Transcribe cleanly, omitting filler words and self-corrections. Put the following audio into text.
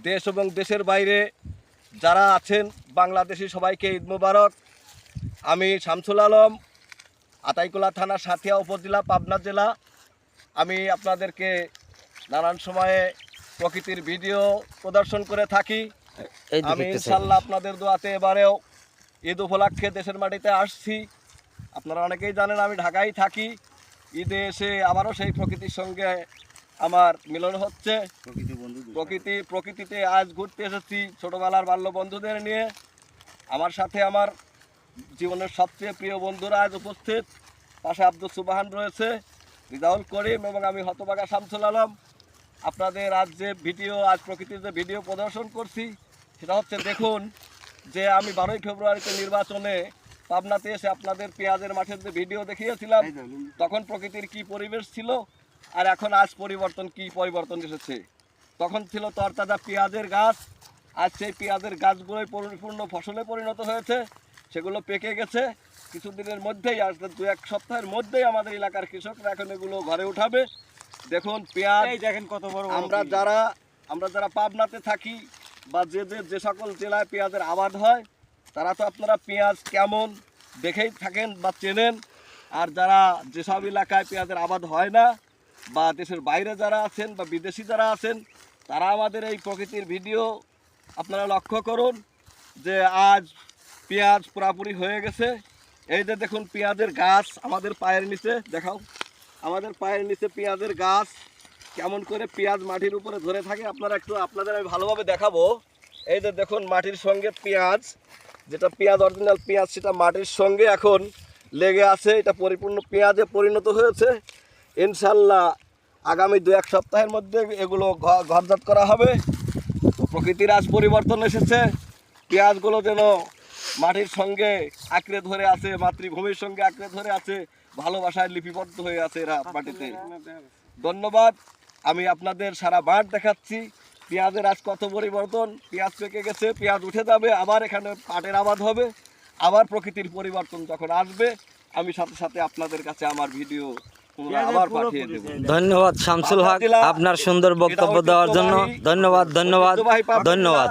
দেশ এবং দেশের বাইরে যারা আছেন বাংলাদেশি সবাইকে ঈদ মোবারক। আমি শামসুল আলম, আতাইকুলা থানা, সাঁথিয়া উপজেলা, পাবনা জেলা। আমি আপনাদেরকে নানান সময়ে প্রকৃতির ভিডিও প্রদর্শন করে থাকি। আমি ইনশাল্লাহ আপনাদের দোয়াতে এবারেও ঈদ উপলক্ষে দেশের মাটিতে আসছি। আপনারা অনেকেই জানেন আমি ঢাকায় থাকি। ঈদে এসে আবারও সেই প্রকৃতির সঙ্গে আমার মিলন হচ্ছে। প্রকৃতিতে আজ ঘুরতে এসেছি ছোটোবেলার বাল্য বন্ধুদের নিয়ে। আমার সাথে আমার জীবনের সবচেয়ে প্রিয় বন্ধুরা আজ উপস্থিত। পাশে আব্দুল সুবহান রয়েছে, রিজাউল করিম এবং আমি হতভাগা শামসুল আলম। আপনাদের আজ প্রকৃতির যে ভিডিও প্রদর্শন করছি সেটা হচ্ছে, দেখুন যে আমি 12ই ফেব্রুয়ারিতে নির্বাচনে পাবনাতে এসে আপনাদের পেঁয়াজের মাঠের যে ভিডিও দেখিয়েছিলাম, তখন প্রকৃতির কি পরিবেশ ছিল আর এখন আজ কি পরিবর্তন এসেছে। তখন ছিল তরতাজা পেঁয়াজের গাছ, আজ সেই পেঁয়াজের গাছগুলোই পরিপূর্ণ ফসলে পরিণত হয়েছে। সেগুলো পেকে গেছে কিছুদিনের মধ্যেই, আজ 2-1 সপ্তাহের মধ্যেই আমাদের এলাকার কৃষকরা এখন এগুলো ঘরে উঠাবে। দেখুন পেঁয়াজ, দেখেন কত বড়। আমরা যারা পাবনাতে থাকি বা যে সকল জেলায় পেঁয়াজের আবাদ হয়, তারা তো আপনারা পেঁয়াজ কেমন দেখেই থাকেন বা চেনেন। আর যারা যেসব এলাকায় পেঁয়াজের আবাদ হয় না বা দেশের বাইরে যারা আছেন বা বিদেশি যারা আছেন, তারা আমাদের এই প্রকৃতির ভিডিও আপনারা লক্ষ্য করুন যে আজ পেঁয়াজ পুরাপুরি হয়ে গেছে। এই যে দেখুন পেঁয়াজের গাছ আমাদের পায়ের নিচে, দেখাও আমাদের পায়ের নিচে পেঁয়াজের গাছ কেমন করে পেঁয়াজ মাটির উপরে ধরে থাকে। আপনাদের আমি ভালোভাবে দেখাবো। এই যে দেখুন মাটির সঙ্গে পেঁয়াজ, যেটা পেঁয়াজ অরিজিনাল পেঁয়াজ, সেটা মাটির সঙ্গে এখন লেগে আছে। এটা পরিপূর্ণ পেঁয়াজে পরিণত হয়েছে। ইনশাল্লাহ আগামী 2-1 সপ্তাহের মধ্যে এগুলো ঘরজাত করা হবে। তো প্রকৃতির আজ পরিবর্তন এসেছে। পেঁয়াজগুলো যেন মাটির সঙ্গে আঁকড়ে ধরে আছে, মাতৃভূমির সঙ্গে আঁকড়ে ধরে আছে, ভালোবাসায় লিপিবদ্ধ হয়ে আছে এরা মাটিতে। ধন্যবাদ। আমি আপনাদের সারা মাঠ দেখাচ্ছি পেঁয়াজের আজ কত পরিবর্তন। পেঁয়াজ পেকে গেছে, পেঁয়াজ উঠে যাবে, আবার এখানে পাটের আবাদ হবে। আবার প্রকৃতির পরিবর্তন যখন আসবে, আমি সাথে সাথে আপনাদের কাছে আমার ভিডিও আবার পাঠিয়ে দেব। ধন্যবাদ শামসুল হক, আপনার সুন্দর বক্তব্য দেওয়ার জন্য। ধন্যবাদ।